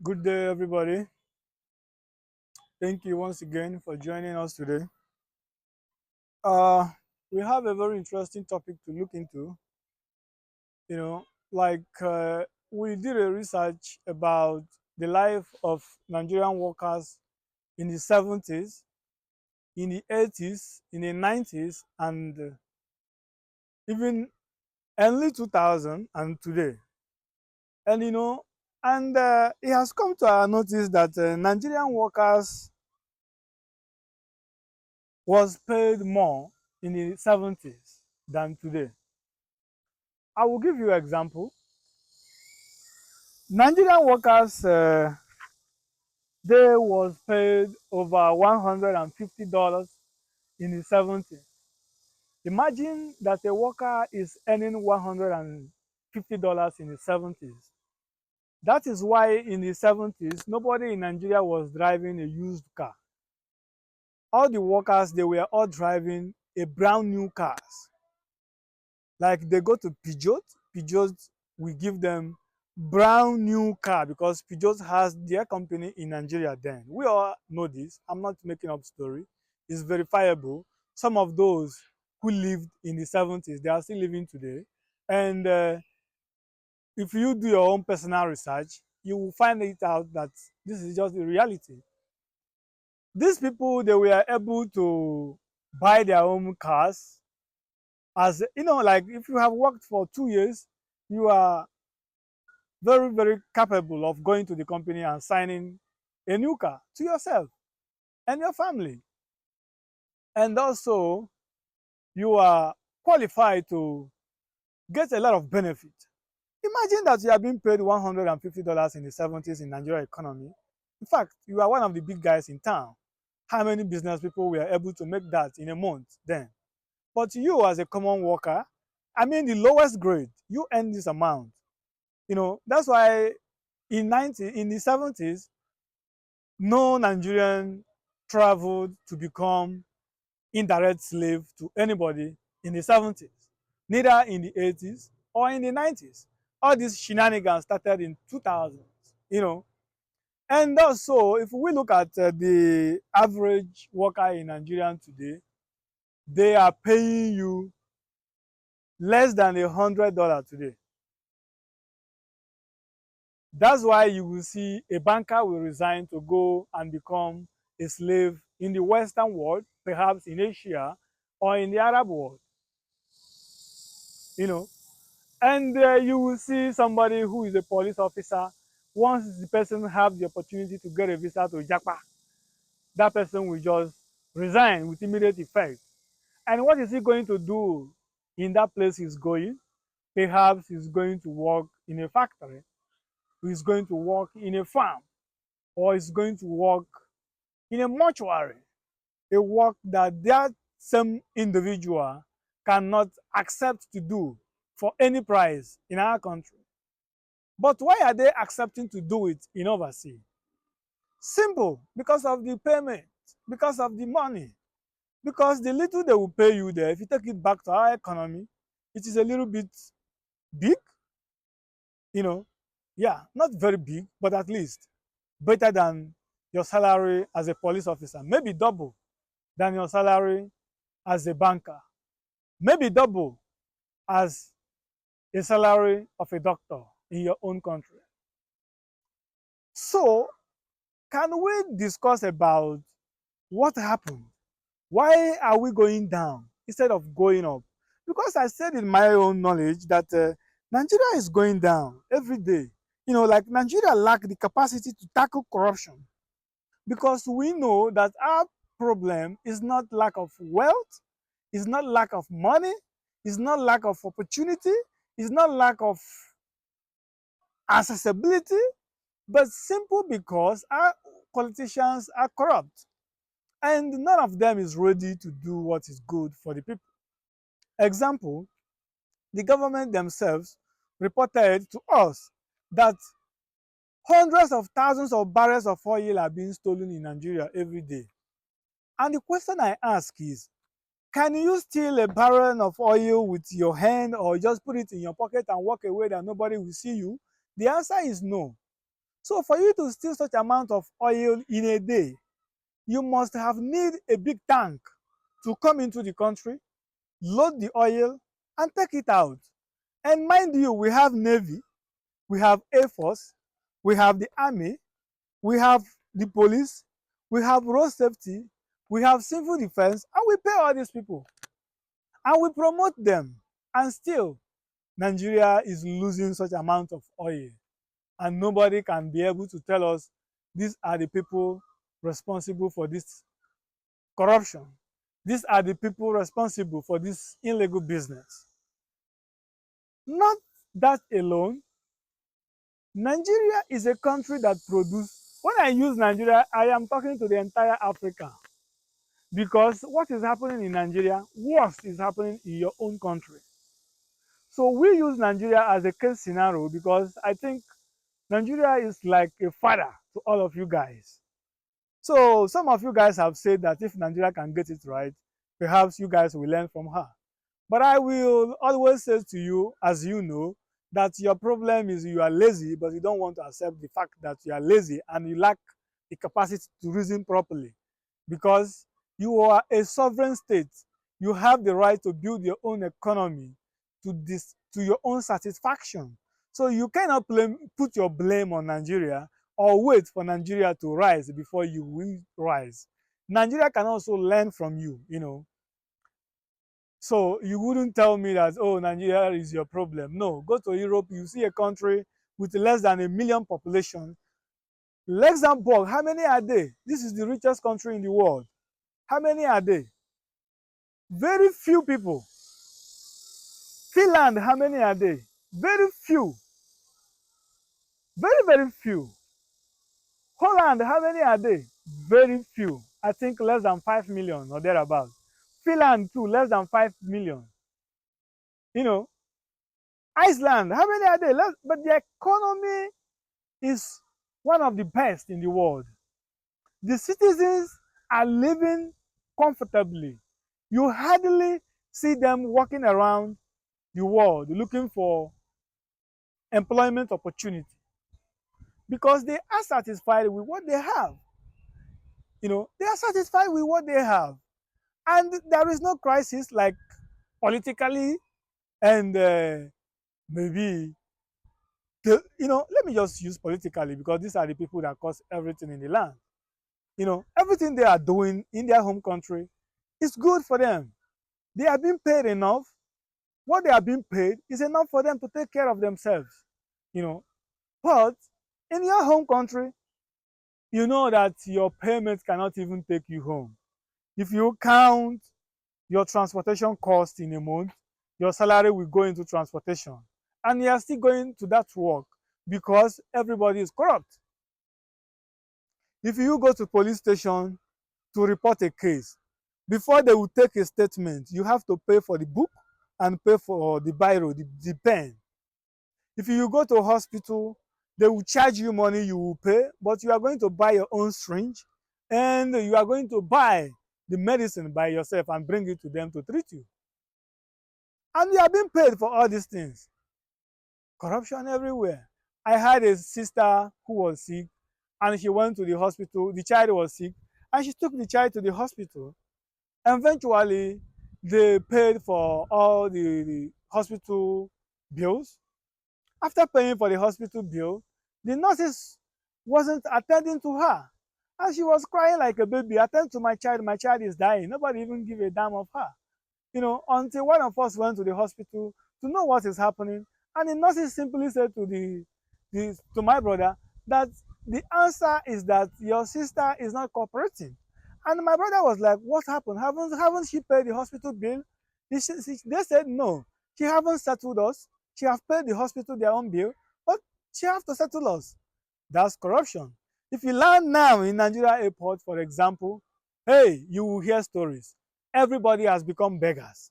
Good day, everybody. Thank you once again for joining us today. Uh, we have a very interesting topic to look into. You know, we did a research about the life of Nigerian workers in the 70s, in the 80s, in the 90s, and even early 2000 and today. And it has come to our notice that Nigerian workers was paid more in the 70s than today. I will give you an example. Nigerian workers, they was paid over $150 in the 70s. Imagine that a worker is earning $150 in the 70s. That is why in the 70s, nobody in Nigeria was driving a used car. All the workers, they were all driving a brand new cars. Like they go to Peugeot will give them brand new car because Peugeot has their company in Nigeria then. We all know this. I'm not making up story. It's verifiable. Some of those who lived in the 70s, they are still living today. And if you do your own personal research, you will find it out that this is just the reality. These people, they were able to buy their own cars. As you know, like if you have worked for 2 years, you are very, very capable of going to the company and signing a new car to yourself and your family. And also, you are qualified to get a lot of benefit. Imagine that you are being paid $150 in the 70s in Nigeria economy. In fact, you are one of the big guys in town. How many business people were able to make that in a month then? But you as a common worker, I mean the lowest grade, you earn this amount. That's why in the 70s, no Nigerian traveled to become indirect slave to anybody in the 70s, neither in the 80s or in the 90s. All these shenanigans started in 2000s. And also, if we look at the average worker in Nigeria today, they are paying you less than $100 today. That's why you will see a banker will resign to go and become a slave in the Western world, perhaps in Asia or in the Arab world, you know. And you will see somebody who is a police officer. Once the person have the opportunity to get a visa to Japa, that person will just resign with immediate effect. And what is he going to do in that place he's going? Perhaps he's going to work in a factory, he's going to work in a farm, or he's going to work in a mortuary, a work that that same individual cannot accept to do for any price in our country. But why are they accepting to do it in overseas? Simple, because of the payment, because of the money, because the little they will pay you there, if you take it back to our economy, it is a little bit big, you know. Yeah, not very big, but at least better than your salary as a police officer, maybe double than your salary as a banker, maybe double as a salary of a doctor in your own country. So, can we discuss about what happened? Why are we going down instead of going up? Because I said in my own knowledge that Nigeria is going down every day. Like Nigeria lack the capacity to tackle corruption because we know that our problem is not lack of wealth, it's not lack of money, it's not lack of opportunity, it's not lack of accessibility, but simple because our politicians are corrupt and none of them is ready to do what is good for the people. Example, the government themselves reported to us that hundreds of thousands of barrels of oil are being stolen in Nigeria every day. And the question I ask is, can you steal a barrel of oil with your hand or just put it in your pocket and walk away that nobody will see you? The answer is no. So for you to steal such amount of oil in a day, you must have need a big tank to come into the country, load the oil, and take it out. And mind you, we have Navy, we have Air Force, we have the Army, we have the police, we have road safety, we have civil defense, and we pay all these people and we promote them. And still, Nigeria is losing such amount of oil, and nobody can be able to tell us these are the people responsible for this corruption. These are the people responsible for this illegal business. Not that alone, Nigeria is a country that produces, when I use Nigeria, I am talking to the entire Africa, because what is happening in Nigeria, worse is happening in your own country. So we use Nigeria as a case scenario because I think Nigeria is like a father to all of you guys. So some of you guys have said that if Nigeria can get it right, perhaps you guys will learn from her. But I will always say to you, as you know, that your problem is you are lazy, but you don't want to accept the fact that you are lazy and you lack the capacity to reason properly. Because you are a sovereign state. You have the right to build your own economy to your own satisfaction. So you cannot put your blame on Nigeria or wait for Nigeria to rise before you will rise. Nigeria can also learn from you, you know. So you wouldn't tell me that, oh, Nigeria is your problem. No, go to Europe, you see a country with less than 1 million population. Luxembourg, how many are they? This is the richest country in the world. How many are they? Very few people. Finland, how many are they? Very few. Very, very few. Holland, how many are they? Very few. I think less than 5 million or thereabouts. Finland too, less than 5 million. You know, Iceland, how many are they? But the economy is one of the best in the world. The citizens are living comfortably. You hardly see them walking around the world looking for employment opportunity because they are satisfied with what they have. You know, they are satisfied with what they have. And there is no crisis like politically and maybe, let me just use politically because these are the people that cause everything in the land. You know, everything they are doing in their home country is good for them. They are being paid enough. What they are being paid is enough for them to take care of themselves. You know, but in your home country, you know that your payment cannot even take you home. If you count your transportation cost in a month, your salary will go into transportation. And you are still going to that work because everybody is corrupt. If you go to police station to report a case, before they will take a statement, you have to pay for the book and pay for the biro, the pen. If you go to a hospital, they will charge you money, you will pay, but you are going to buy your own syringe and you are going to buy the medicine by yourself and bring it to them to treat you. And you are being paid for all these things. Corruption everywhere. I had a sister who was sick and she went to the hospital. The child was sick and she took the child to the hospital. Eventually, they paid for all the hospital bills. After paying for the hospital bill, the nurses wasn't attending to her. And she was crying like a baby. Attend to my child is dying. Nobody even give a damn of her. You know, until one of us went to the hospital to know what is happening. And the nurses simply said to my brother that the answer is that your sister is not cooperating. And my brother was like, what happened? Haven't she paid the hospital bill? They said no. She haven't settled us. She have paid the hospital their own bill, but she have to settle us. That's corruption. If you land now in Nigeria airport, for example, hey, you will hear stories. Everybody has become beggars.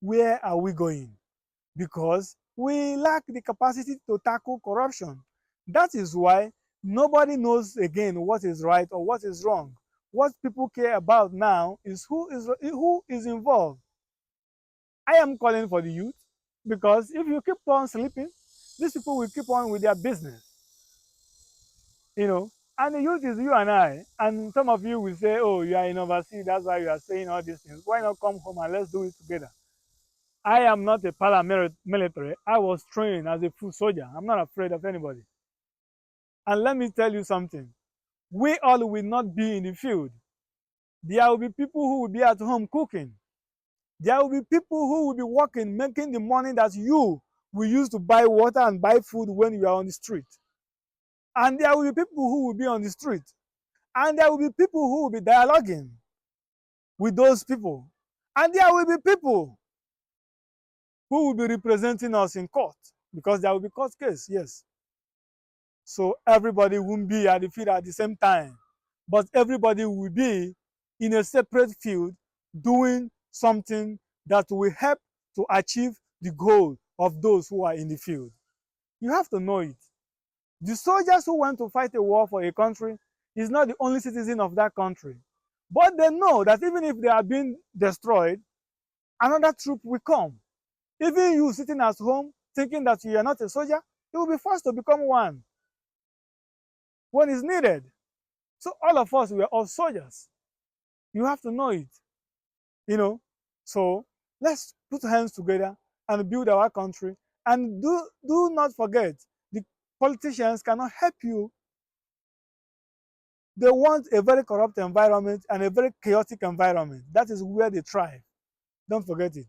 Where are we going? Because we lack the capacity to tackle corruption. That is why nobody knows again what is right or what is wrong. What people care about now is who is involved. I am calling for the youth because if you keep on sleeping, These people will keep on with their business, you know. And the youth is you and I. And some of you will say, oh, you are in overseas, that's why you are saying all these things. Why not come home and let's do it together? I am not a paramilitary. I was trained as a full soldier. I'm not afraid of anybody. And let me tell you something. We all will not be in the field. There will be people who will be at home cooking. There will be people who will be working, making the money that you will use to buy water and buy food when you are on the street. And there will be people who will be on the street. And there will be people who will be dialoguing with those people. And there will be people who will be representing us in court, because there will be court case, yes. So everybody won't be at the field at the same time, but everybody will be in a separate field doing something that will help to achieve the goal of those who are in the field. You have to know it. The soldiers who went to fight a war for a country is not the only citizen of that country. But they know that even if they are being destroyed, another troop will come. Even you sitting at home thinking that you are not a soldier, you will be forced to become one when it's needed. So all of us, we are all soldiers. You have to know it, you know. So let's put hands together and build our country. And do not forget, the politicians cannot help you. They want a very corrupt environment and a very chaotic environment. That is where they thrive. Don't forget it.